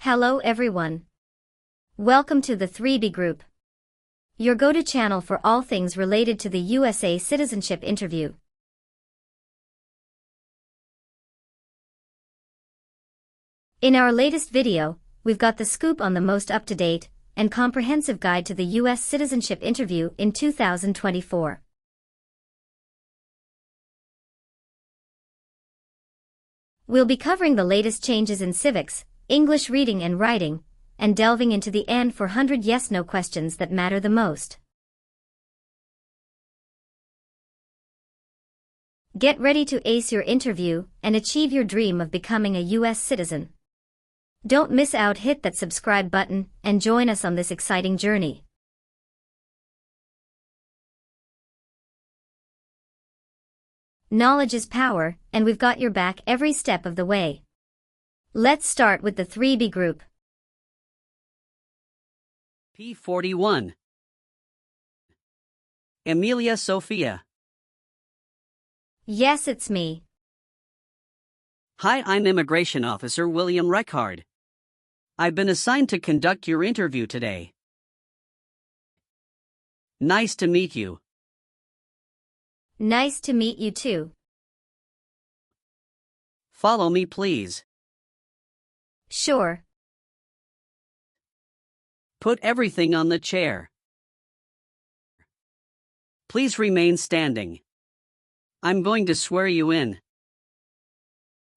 Hello everyone. Welcome to the 3B Group, your go-to channel for all things related to the USA citizenship interview. In our latest video, we've got the scoop on the most up-to-date and comprehensive guide to the U.S. citizenship interview in 2024. We'll be covering the latest changes in civics, English reading and writing, and delving into the N-400 yes-no questions that matter the most. Get ready to ace your interview and achieve your dream of becoming a U.S. citizen. Don't miss out, hit that subscribe button and join us on this exciting journey. Knowledge is power, and we've got your back every step of the way. Let's start with the 3B Group. P41. Emilia Sophia. Yes, it's me. Hi, I'm Immigration Officer William Reckard. I've been assigned to conduct your interview today. Nice to meet you. Nice to meet you too. Follow me, please. Sure. Put everything on the chair. Please remain standing. I'm going to swear you in.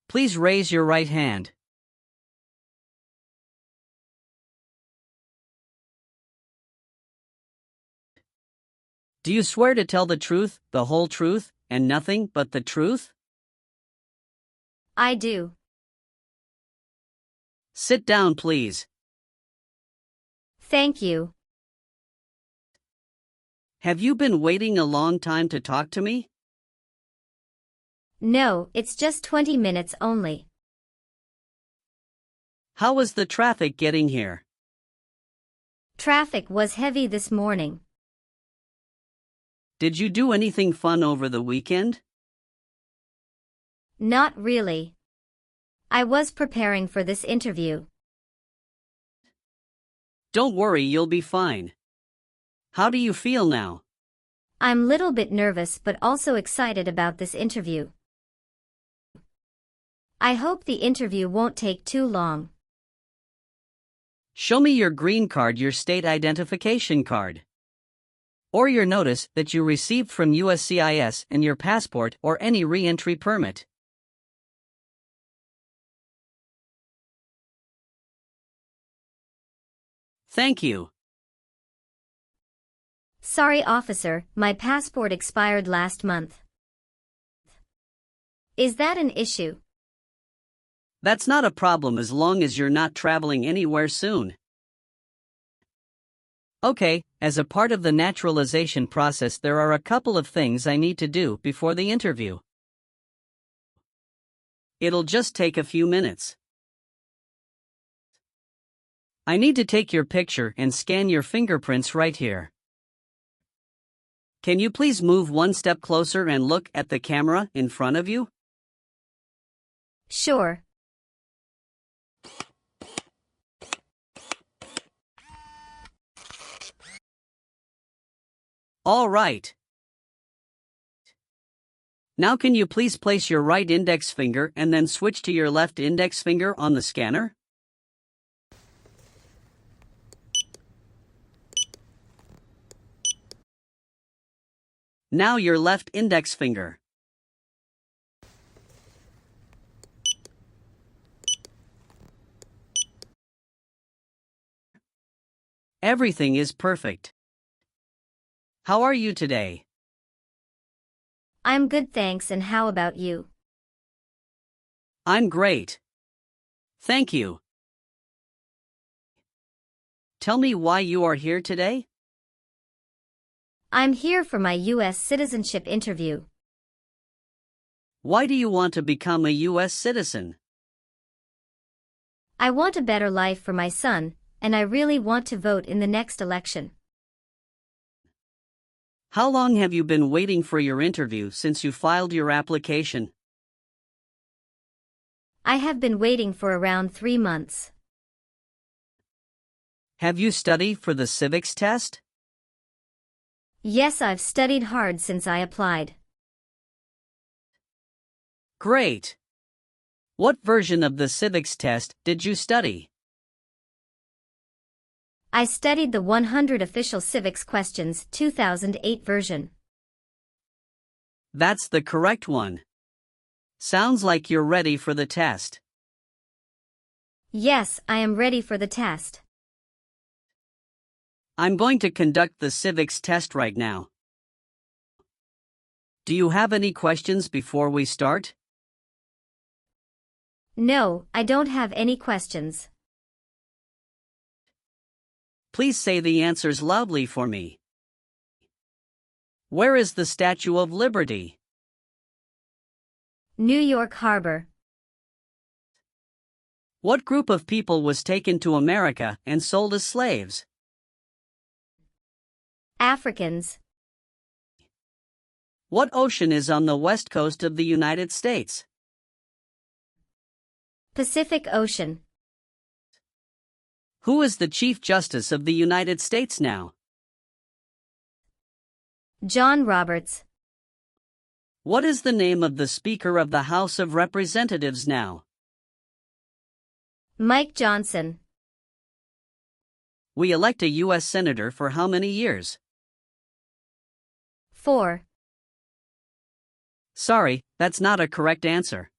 Please raise your right hand. Do you swear to tell the truth, the whole truth, and nothing but the truth? I do. Sit down, please. Thank you. Have you been waiting a long time to talk to me? No, it's just 20 minutes only. How was the traffic getting here? Traffic was heavy this morning. Did you do anything fun over the weekend? Not really. I was preparing for this interview. Don't worry, you'll be fine. How do you feel now? I'm a little bit nervous but also excited about this interview. I hope the interview won't take too long. Show me your green card, your state identification card, or your notice that you received from USCIS, and your passport or any re-entry permit. Thank you. Sorry, officer, my passport expired last month. Is that an issue? That's not a problem as long as you're not traveling anywhere soon. Okay, as a part of the naturalization process, there are a couple of things I need to do before the interview. It'll just take a few minutes. I need to take your picture and scan your fingerprints right here. Can you please move one step closer and look at the camera in front of you? Sure. All right. Now can you please place your right index finger and then switch to your left index finger on the scanner? Now your left index finger. Everything is perfect. How are you today? I'm good, thanks, and how about you? I'm great. Thank you. Tell me why you are here today? I'm here for my U.S. citizenship interview. Why do you want to become a U.S. citizen? I want a better life for my son, and I really want to vote in the next election. How long have you been waiting for your interview since you filed your application? I have been waiting for around 3 months. Have you studied for the civics test? Yes, I've studied hard since I applied. Great! What version of the civics test did you study? I studied the 100 Official Civics Questions 2008 version. That's the correct one. Sounds like you're ready for the test. Yes, I am ready for the test. I'm going to conduct the civics test right now. Do you have any questions before we start? No, I don't have any questions. Please say the answers loudly for me. Where is the Statue of Liberty? New York Harbor. What group of people was taken to America and sold as slaves? Africans. What ocean is on the west coast of the United States? Pacific Ocean. Who is the Chief Justice of the United States now? John Roberts. What is the name of the Speaker of the House of Representatives now? Mike Johnson. We elect a U.S. Senator for how many years? 4. Sorry, that's not a correct answer.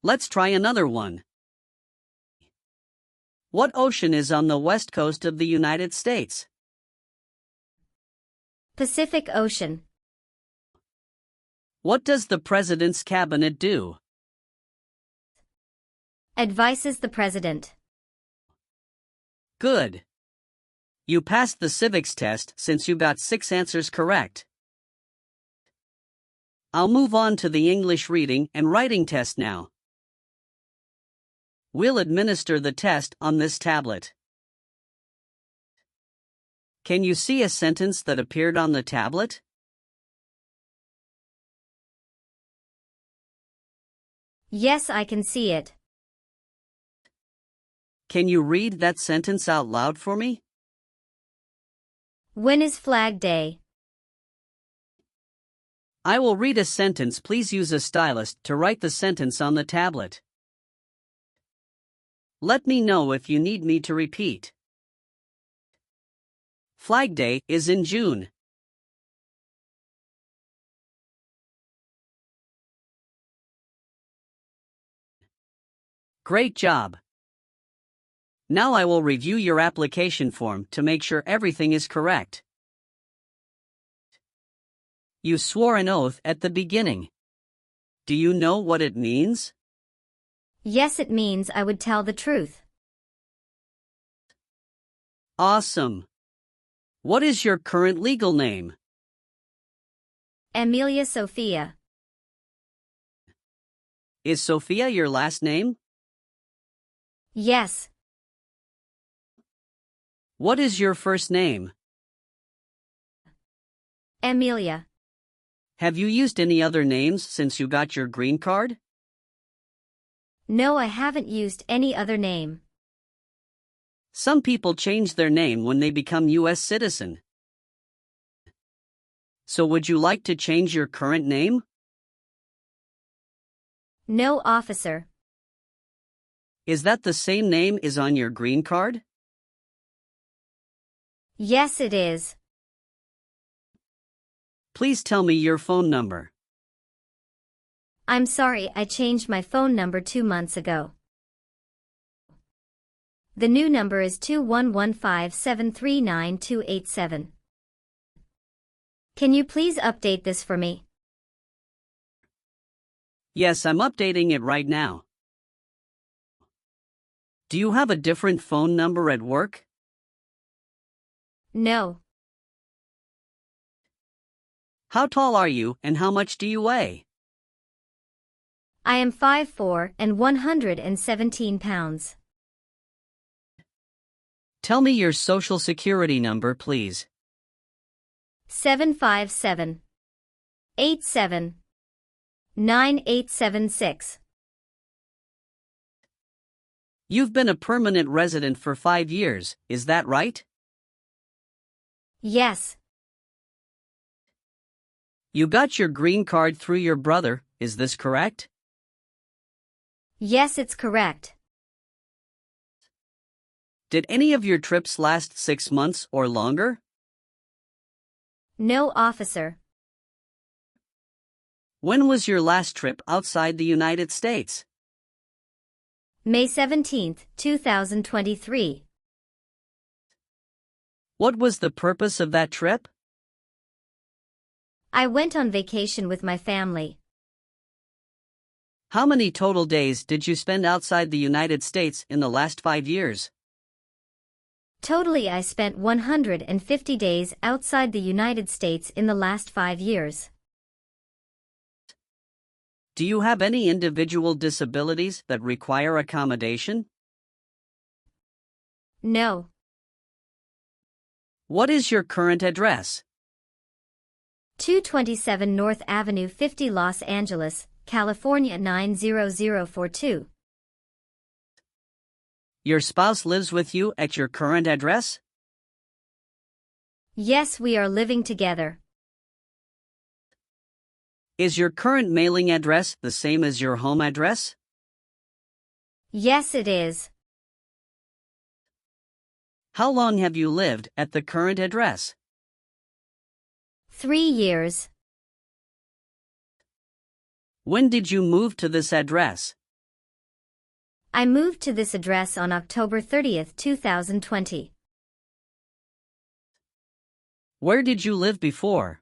Let's try another one. What ocean is on the west coast of the United States? Pacific Ocean. What does the President's cabinet do? Advises the President. Good. You passed the civics test since you got 6 answers correct. I'll move on to the English reading and writing test now. We'll administer the test on this tablet. Can you see a sentence that appeared on the tablet? Yes, I can see it. Can you read that sentence out loud for me? When is Flag Day? I will read a sentence. Please use a stylus to write the sentence on the tablet. Let me know if you need me to repeat. Flag Day is in June. Great job. Now I will review your application form to make sure everything is correct. You swore an oath at the beginning. Do you know what it means? Yes, it means I would tell the truth. Awesome. What is your current legal name? Amelia Sophia. Is Sophia your last name? Yes. What is your first name? Amelia. Have you used any other names since you got your green card? No, I haven't used any other name. Some people change their name when they become U.S. citizen. So would you like to change your current name? No, officer. Is that the same name is on your green card? Yes, it is. Please tell me your phone number. I'm sorry, I changed my phone number 2 months ago. The new number is 2115739287. Can you please update this for me? Yes, I'm updating it right now. Do you have a different phone number at work? No. How tall are you and how much do you weigh? I am 5'4" and 117 pounds. Tell me your social security number, please. 757 87 9876. You've been a permanent resident for 5 years, is that right? Yes. You got your green card through your brother, is this correct? Yes, it's correct. Did any of your trips last 6 months or longer? No, officer. When was your last trip outside the United States? May 17, 2023. What was the purpose of that trip? I went on vacation with my family. How many total days did you spend outside the United States in the last 5 years? Totally, I spent 150 days outside the United States in the last 5 years. Do you have any individual disabilities that require accommodation? No. What is your current address? 227 North Avenue 50, Los Angeles, California 90042. Your spouse lives with you at your current address? Yes, we are living together. Is your current mailing address the same as your home address? Yes, it is. How long have you lived at the current address? 3 years. When did you move to this address? I moved to this address on October 30, 2020. Where did you live before?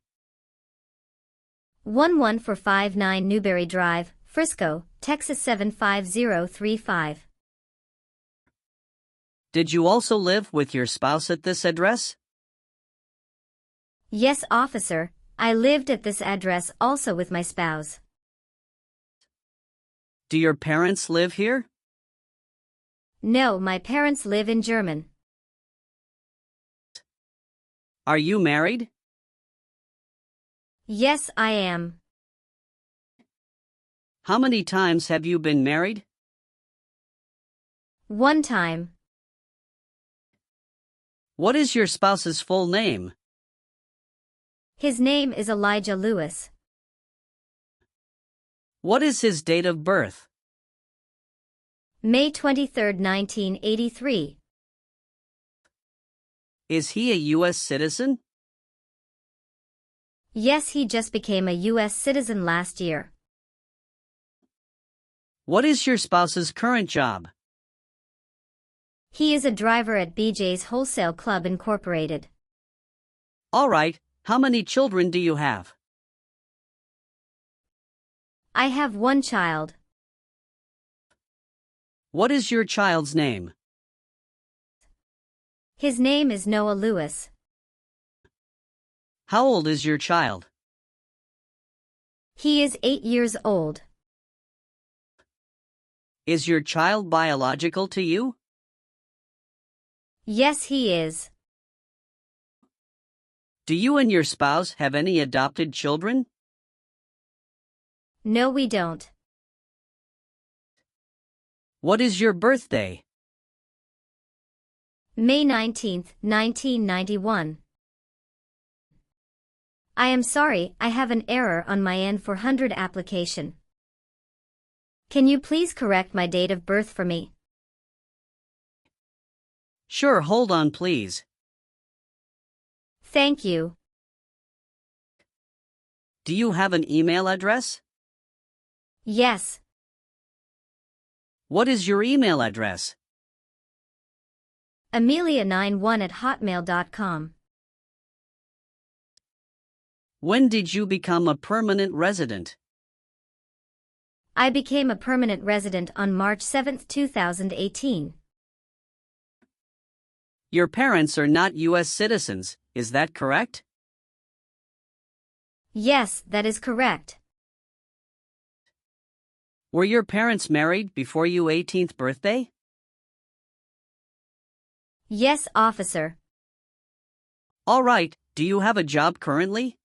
11459 Newberry Drive, Frisco, Texas 75035. Did you also live with your spouse at this address? Yes, officer, I lived at this address also with my spouse. Do your parents live here? No, my parents live in Germany. Are you married? Yes, I am. How many times have you been married? 1 time. What is your spouse's full name? His name is Elijah Lewis. What is his date of birth? May 23, 1983. Is he a U.S. citizen? Yes, he just became a U.S. citizen last year. What is your spouse's current job? He is a driver at BJ's Wholesale Club Incorporated. All right, how many children do you have? I have 1 child. What is your child's name? His name is Noah Lewis. How old is your child? He is 8 years old. Is your child biological to you? Yes, he is. Do you and your spouse have any adopted children? No, we don't. What is your birthday? May 19, 1991. I am sorry, I have an error on my N-400 application. Can you please correct my date of birth for me? Sure, hold on please. Thank you. Do you have an email address? Yes. What is your email address? Amelia91@hotmail.com. When did you become a permanent resident? I became a permanent resident on March 7, 2018. Your parents are not U.S. citizens, is that correct? Yes, that is correct. Were your parents married before your 18th birthday? Yes, officer. All right, do you have a job currently?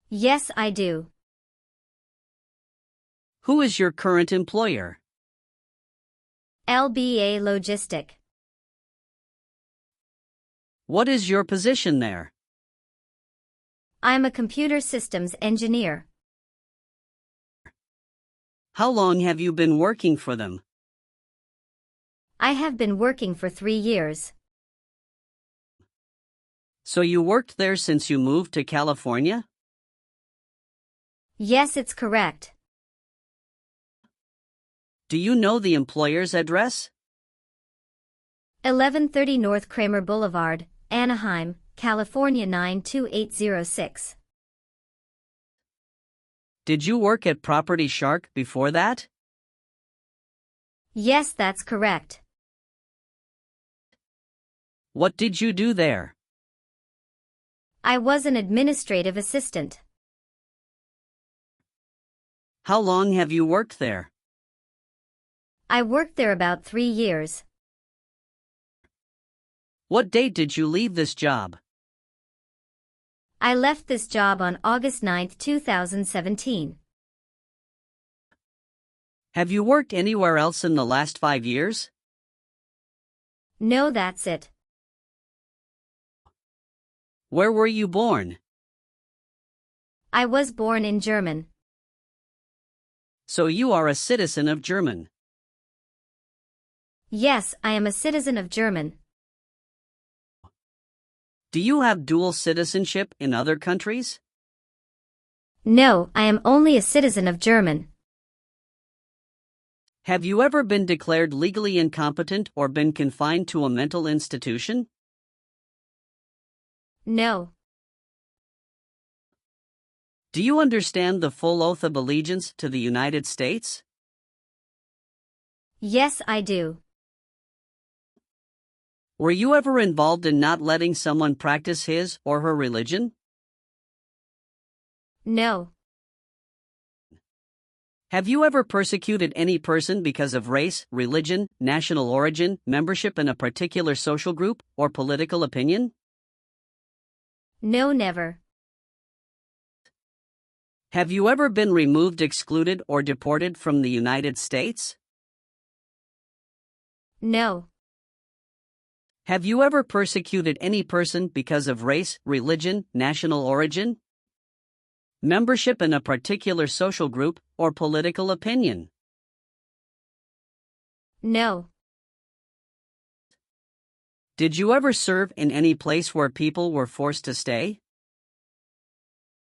Yes, I do. Who is your current employer? LBA Logistic. What is your position there? I'm a computer systems engineer. How long have you been working for them? I have been working for 3 years. So you worked there since you moved to California? Yes, it's correct. Do you know the employer's address? 1130 North Kramer Boulevard, Anaheim, California 92806. Did you work at Property Shark before that? Yes, that's correct. What did you do there? I was an administrative assistant. How long have you worked there? I worked there about 3 years. What date did you leave this job? I left this job on August 9, 2017. Have you worked anywhere else in the last 5 years? No, that's it. Where were you born? I was born in Germany. So you are a citizen of Germany. Yes, I am a citizen of Germany. Do you have dual citizenship in other countries? No, I am only a citizen of Germany. Have you ever been declared legally incompetent or been confined to a mental institution? No. Do you understand the full oath of allegiance to the United States? Yes, I do. Were you ever involved in not letting someone practice his or her religion? No. Have you ever persecuted any person because of race, religion, national origin, membership in a particular social group, or political opinion? No, never. Have you ever been removed, excluded, or deported from the United States? No. Have you ever persecuted any person because of race, religion, national origin, membership in a particular social group, or political opinion? No. Did you ever serve in any place where people were forced to stay?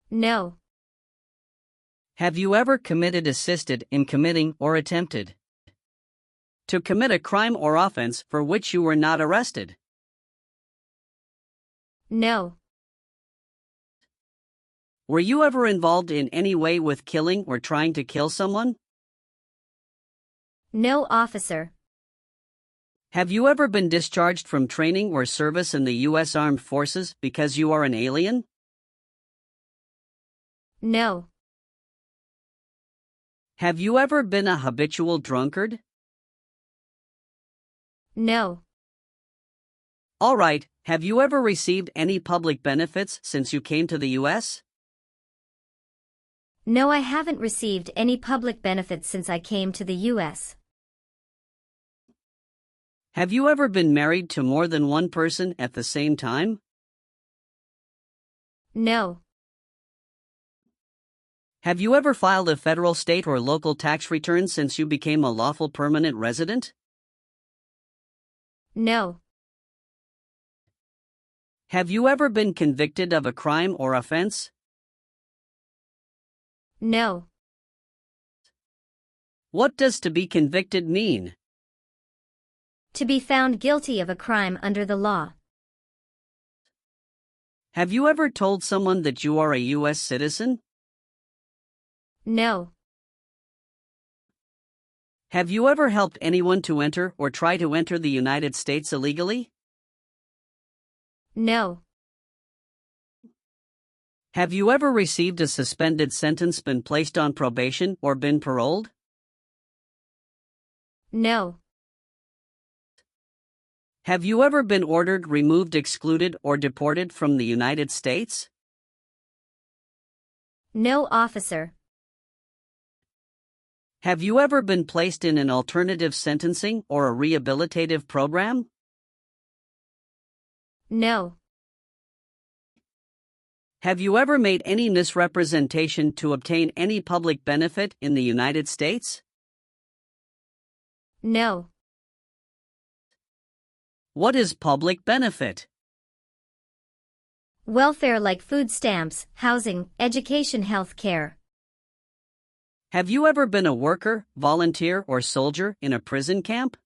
No. Have you ever committed, assisted in committing, or attempted to commit a crime or offense for which you were not arrested? No. Were you ever involved in any way with killing or trying to kill someone? No, officer. Have you ever been discharged from training or service in the U.S. Armed Forces because you are an alien? No. Have you ever been a habitual drunkard? No. All right, have you ever received any public benefits since you came to the U.S.? No, I haven't received any public benefits since I came to the U.S. Have you ever been married to more than one person at the same time? No. Have you ever filed a federal, state, or local tax return since you became a lawful permanent resident? No. Have you ever been convicted of a crime or offense? No. What does to be convicted mean? To be found guilty of a crime under the law. Have you ever told someone that you are a U.S. citizen? No. Have you ever helped anyone to enter or try to enter the United States illegally? No. Have you ever received a suspended sentence, been placed on probation, or been paroled? No. Have you ever been ordered, removed, excluded, or deported from the United States? No, officer. Have you ever been placed in an alternative sentencing or a rehabilitative program? No. Have you ever made any misrepresentation to obtain any public benefit in the United States? No. What is public benefit? Welfare like food stamps, housing, education, health care. Have you ever been a worker, volunteer, or soldier in a prison camp?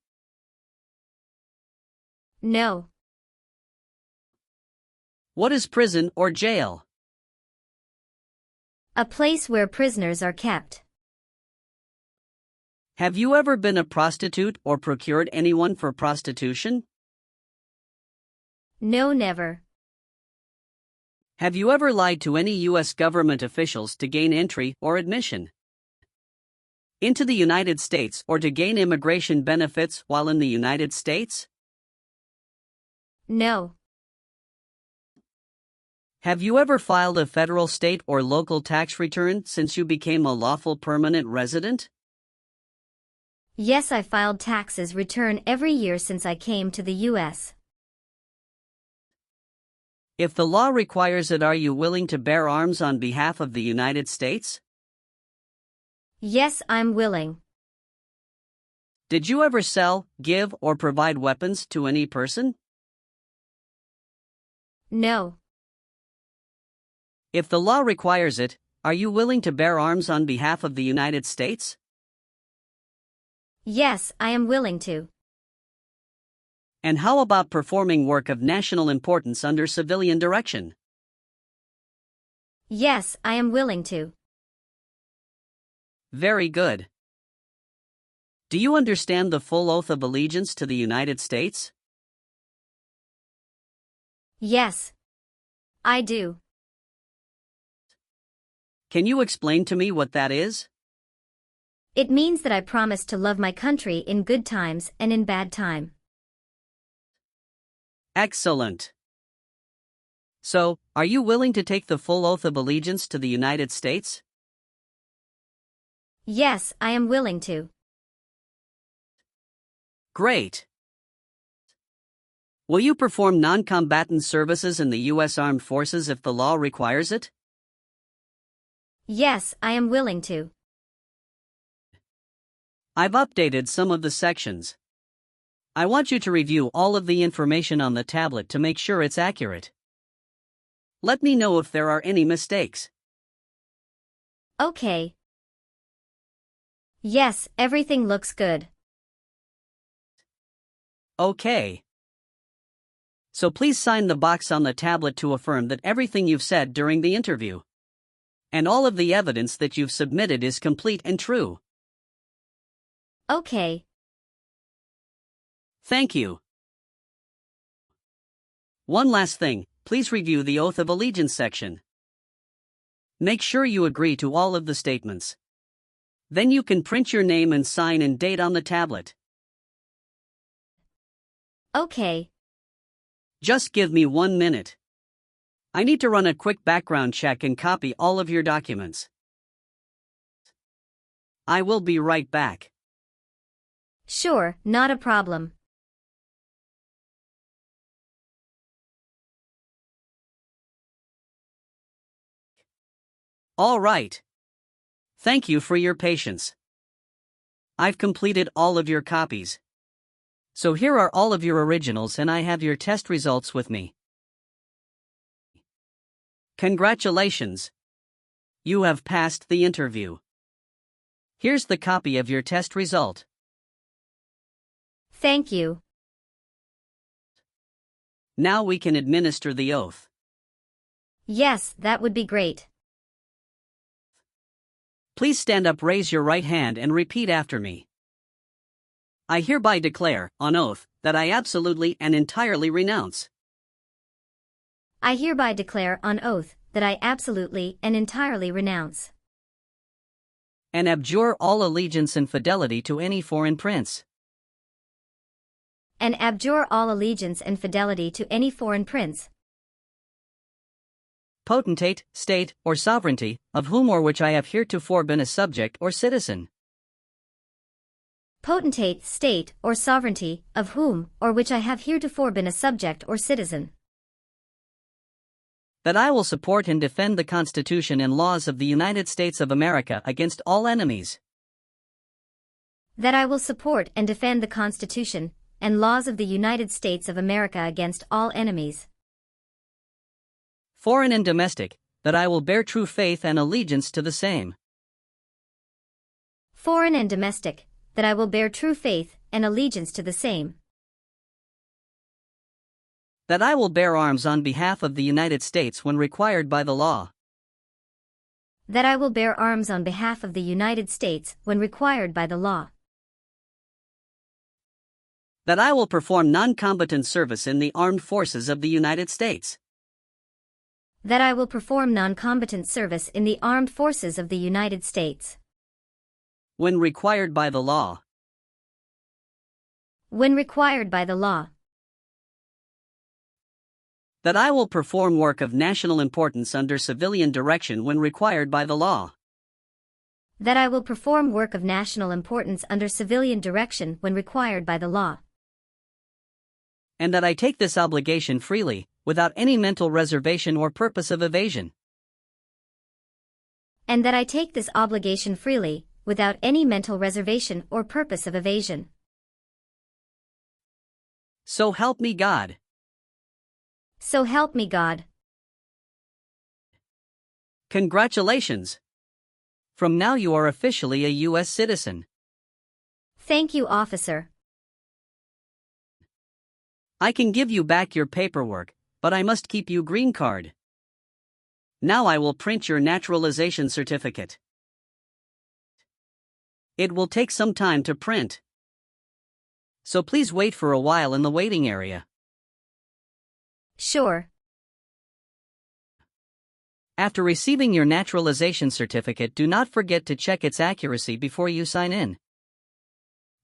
No. What is prison or jail? A place where prisoners are kept. Have you ever been a prostitute or procured anyone for prostitution? No, never. Have you ever lied to any U.S. government officials to gain entry or admission into the United States or to gain immigration benefits while in the United States? No. Have you ever filed a federal, state, or local tax return since you became a lawful permanent resident? Yes, I filed taxes return every year since I came to the U.S. If the law requires it, are you willing to bear arms on behalf of the United States? Yes, I'm willing. Did you ever sell, give, or provide weapons to any person? No. If the law requires it, are you willing to bear arms on behalf of the United States? Yes, I am willing to. And how about performing work of national importance under civilian direction? Yes, I am willing to. Very good. Do you understand the full oath of allegiance to the United States? Yes. I do. Can you explain to me what that is? It means that I promise to love my country in good times and in bad time. Excellent. So, are you willing to take the full oath of allegiance to the United States? Yes, I am willing to. Great. Will you perform non-combatant services in the U.S. Armed Forces if the law requires it? Yes, I am willing to. I've updated some of the sections. I want you to review all of the information on the tablet to make sure it's accurate. Let me know if there are any mistakes. Okay. Yes, everything looks good. Okay. So please sign the box on the tablet to affirm that everything you've said during the interview and all of the evidence that you've submitted is complete and true. Okay. Thank you. One last thing, please review the Oath of Allegiance section. Make sure you agree to all of the statements. Then you can print your name and sign and date on the tablet. Okay. Just give me 1 minute. I need to run a quick background check and copy all of your documents. I will be right back. Sure, not a problem. All right. Thank you for your patience. I've completed all of your copies. So here are all of your originals and I have your test results with me. Congratulations. You have passed the interview. Here's the copy of your test result. Thank you. Now we can administer the oath. Yes, that would be great. Please stand up, raise your right hand and repeat after me. I hereby declare, on oath, that I absolutely and entirely renounce I hereby declare on oath that I absolutely and entirely renounce and abjure all allegiance and fidelity to any foreign prince, and abjure all allegiance and fidelity to any foreign prince, potentate, state, or sovereignty, of whom or which I have heretofore been a subject or citizen, potentate, state, or sovereignty, of whom, or which I have heretofore been a subject or citizen. That I will support and defend the Constitution and laws of the United States of America against all enemies. That I will support and defend the Constitution and laws of the United States of America against all enemies. Foreign and domestic, that I will bear true faith and allegiance to the same. Foreign and domestic, that I will bear true faith and allegiance to the same. That I will bear arms on behalf of the United States when required by the law. That I will bear arms on behalf of the United States when required by the law. That I will perform non-combatant service in the armed forces of the United States. That I will perform non-combatant service in the armed forces of the United States. When required by the law. When required by the law. That I will perform work of national importance under civilian direction when required by the law. That I will perform work of national importance under civilian direction when required by the law. And that I take this obligation freely, without any mental reservation or purpose of evasion. And that I take this obligation freely, without any mental reservation or purpose of evasion. So help me God. So help me God. Congratulations! From now you are officially a U.S. citizen. Thank you, officer. I can give you back your paperwork, but I must keep you green card. Now I will print your naturalization certificate. It will take some time to print. So please wait for a while in the waiting area. Sure. After receiving your naturalization certificate, do not forget to check its accuracy before you sign in.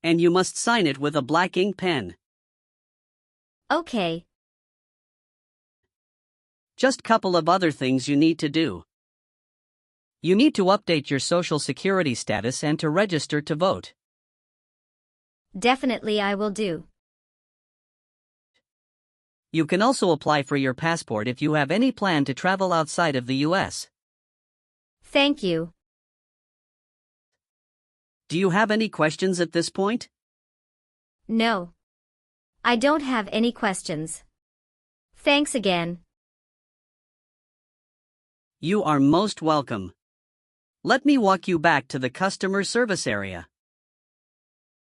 And you must sign it with a black ink pen. Okay. Just couple of other things you need to do. You need to update your Social Security status and to register to vote. Definitely I will do. You can also apply for your passport if you have any plan to travel outside of the U.S. Thank you. Do you have any questions at this point? No. I don't have any questions. Thanks again. You are most welcome. Let me walk you back to the customer service area.